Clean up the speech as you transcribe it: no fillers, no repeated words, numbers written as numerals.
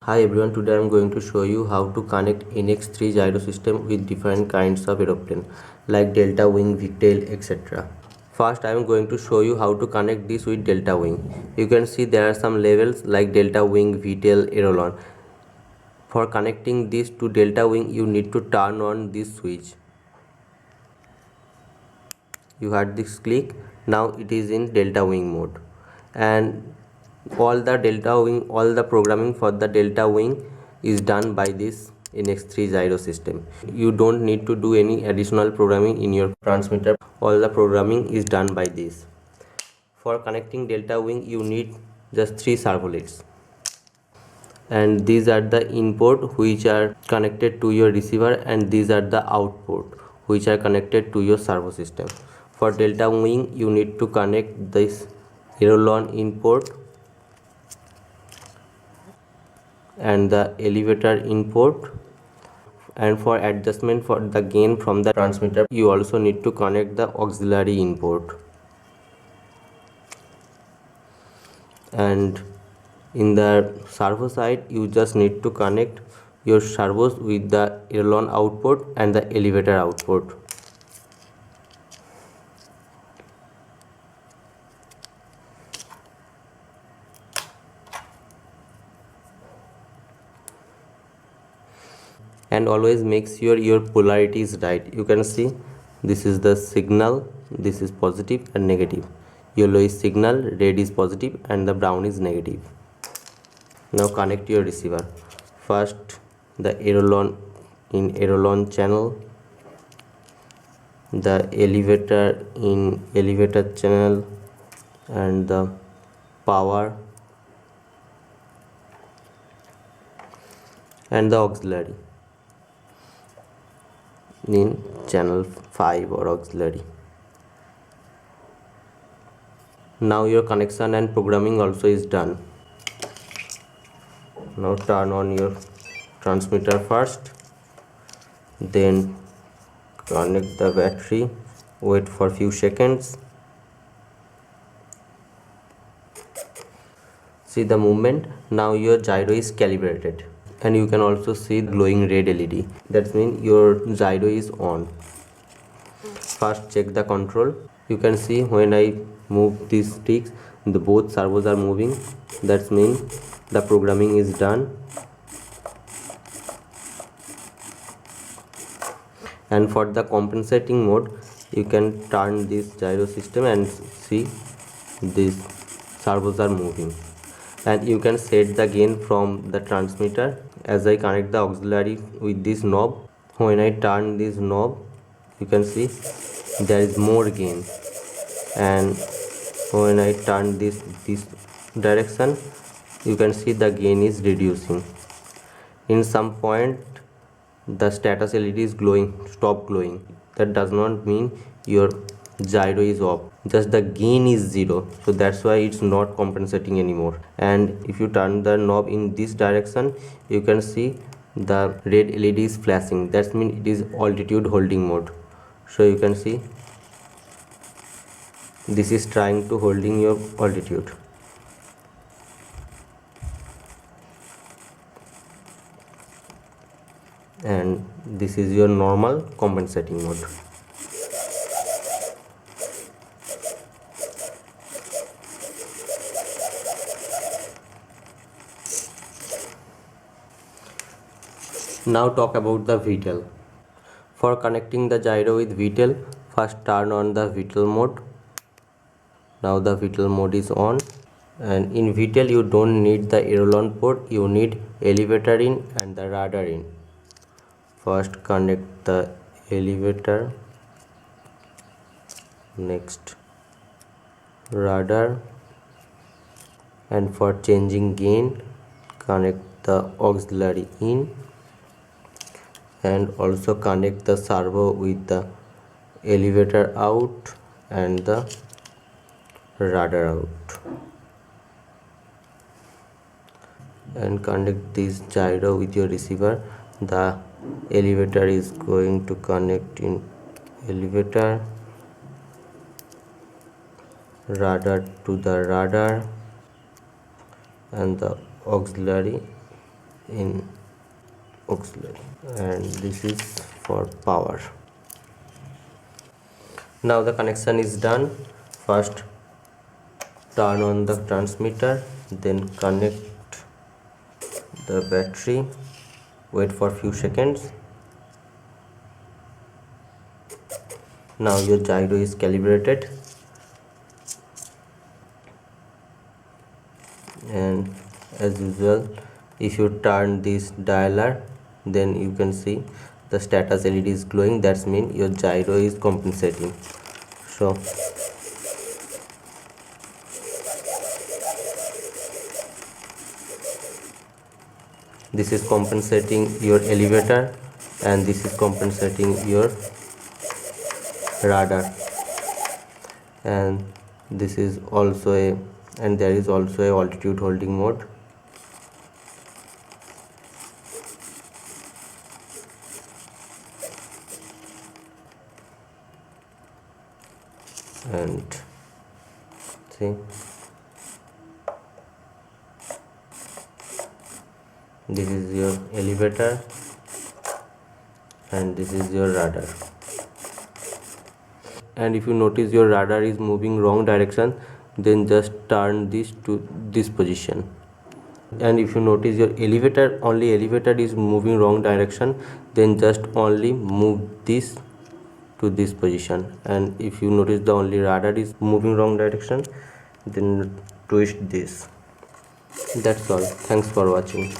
Hi everyone, today I am going to show you how to connect NX3 gyro system with different kinds of aeroplane like delta wing, VTAL, etc. First I am going to show you how to connect this with delta wing. You can see there are some levels like delta wing, VTAL, aileron. For connecting this to delta wing you need to turn on this switch. You heard this click. Now it is in delta wing mode, and all the programming for the delta wing is done by this NX3 gyro system. You don't need to do any additional programming in your transmitter. All the programming is done by this. For connecting delta wing you need just 3 servolets, and these are the input which are connected to your receiver, and these are the output which are connected to your servo system. For delta wing you need to connect this aileron input and the elevator input, and for adjustment for the gain from the transmitter you also need to connect the auxiliary input. And in the servo side you just need to connect your servos with the aileron output and the elevator output. And always make sure your polarity is right. You can see this is the signal, this is positive and negative. Yellow is signal, red is positive and the brown is negative. Now connect your receiver. First the aileron in aileron channel, the elevator in elevator channel, and the power and the auxiliary in channel 5 or auxiliary. Now your connection and programming also is done. Now turn on your transmitter first, then connect the battery, wait for few seconds. See the movement. Now your gyro is calibrated, and you can also see glowing red LED. That means your gyro is on. First check the control. You can see when I move these sticks the both servos are moving. That means the programming is done. And for the compensating mode you can turn this gyro system and see these servos are moving, and you can set the gain from the transmitter. As I connect the auxiliary with this knob, when I turn this knob you can see there is more gain, and when I turn this direction you can see the gain is reducing. In some point the status LED is glowing, stop glowing. That does not mean your gyro is off, just the gain is 0, so that's why it's not compensating anymore. And if you turn the knob in this direction you can see the red LED is flashing. That means it is altitude holding mode. So you can see this is trying to holding your altitude. And this is your normal compensating mode. Now talk about the VTEL. For connecting the gyro with VTEL, first turn on the VTEL mode. Now the VTEL mode is on, and in VTEL you don't need the aileron port, you need elevator in and the radar in. First connect the elevator, next radar, and for changing gain connect the auxiliary in, and also connect the servo with the elevator out and the radar out, and connect this gyro with your receiver. The elevator is going to connect in elevator, radar to the radar, and the auxiliary in auxiliary, and this is for power. Now the connection is done. First turn on the transmitter, then connect the battery, wait for few seconds. Now your gyro is calibrated, and as usual, if you turn this dialer, then you can see the status LED is glowing. That means your gyro is compensating. So this is compensating your elevator, and this is compensating your radar, and this is also a, and there is also a altitude holding mode. And see, this is your elevator and this is your radar. And if you notice your radar is moving wrong direction, then just turn this to this position. And if you notice your elevator is moving wrong direction, then just only move this to this position. And if you notice the only radar is moving wrong direction, then twist this. That's all. Thanks for watching.